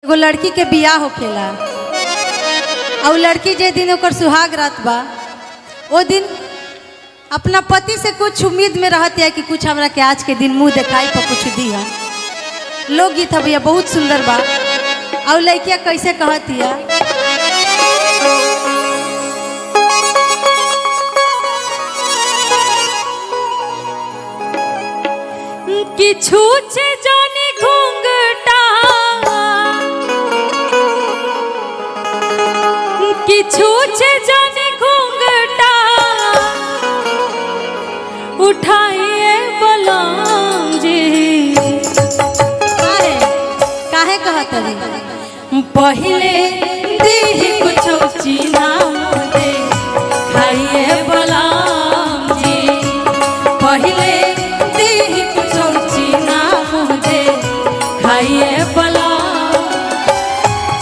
एगो लड़की के बियाह होखेला और लड़की जे दिन ओकर सुहाग रात बा वो दिन अपना पति से कुछ उम्मीद में रहती है कि कुछ हमरा के आज के दिन मुंह दिखाई पर कुछ दी है। लोकगीत है भैया बहुत सुंदर बा। और लड़किया कैसे कहती है कि छूछे जाने घूंघटा कि छूछे जाने घूंघटा उठाइए बलराम जी। काहे कहत रे पहले देह कुछ चीना दे खाइए बलराम जी। पहले देह कुछ चीना दे खाइए बलराम।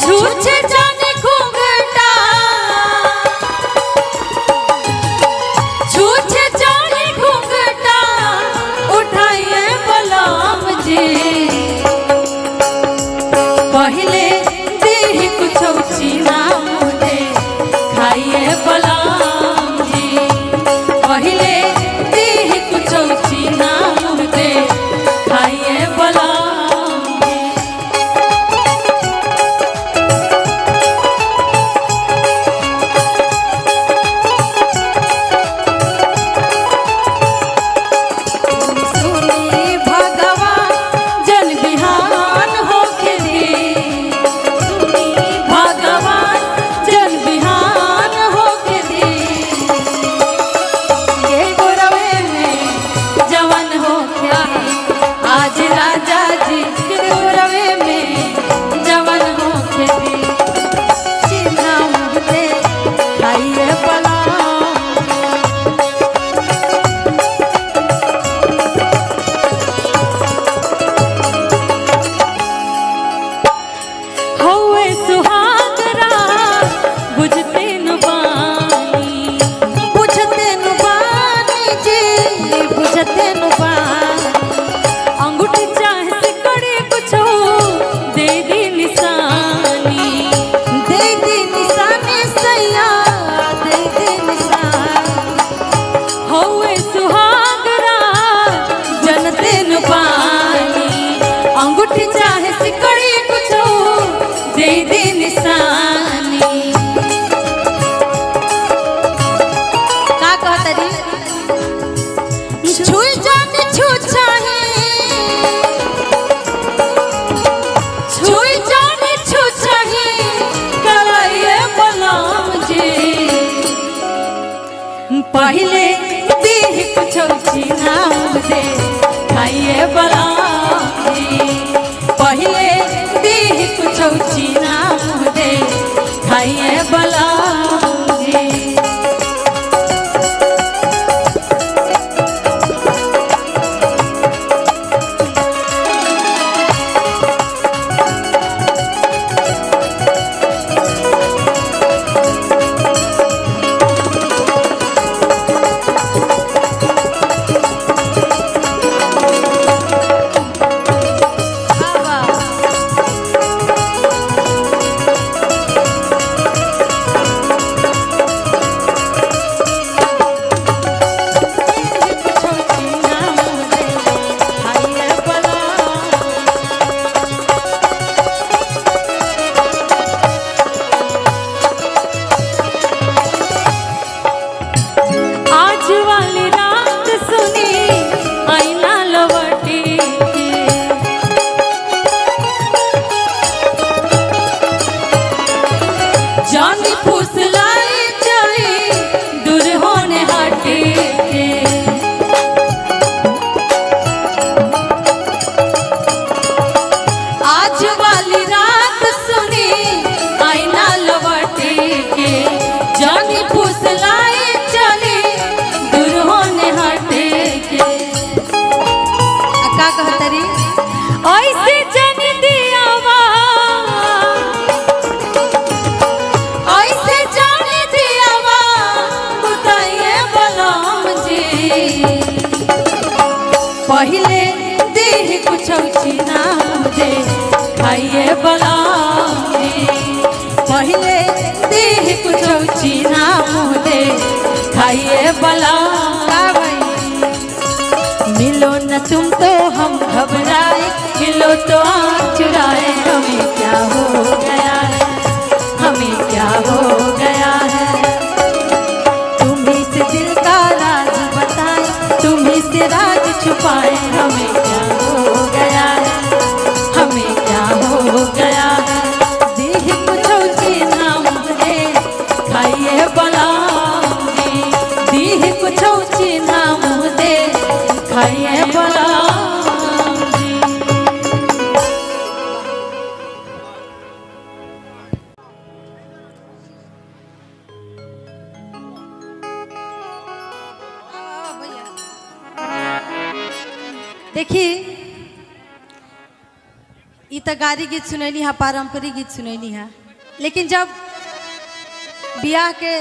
छूछे जाने घूंघटा छूछे जाने घूंघटा उठाइए बलराम जी। पहले देह कुछ चीना दे खाइए बलराम जी। पहले देह कुछ चीना दे खाइए बलराम। पहले देह कुछ चीना दे खाइए बलराम जी। पहले देह कुछ चीना दे खाइए बलराम जी। खाइए बलम। का भाई मिलो न तुम तो हम घबराए, मिलो तो आँख चुराए, हमें क्या हो गया है, हमें क्या हो गया है। तुम्ही से दिल का राज बताए, तुम्ही से राज छुपाए, हमें क्या हो गया है, हमें क्या हो गया है। देह कुछ चिन्हा मुझे खाइए बलम जी, देह कुछ चिन्हा मुझे खाइए बलम जी। देखी ई तो गारी गीत सुनैली है, पारंपरिक गीत सुनैली है, लेकिन जब बियाह के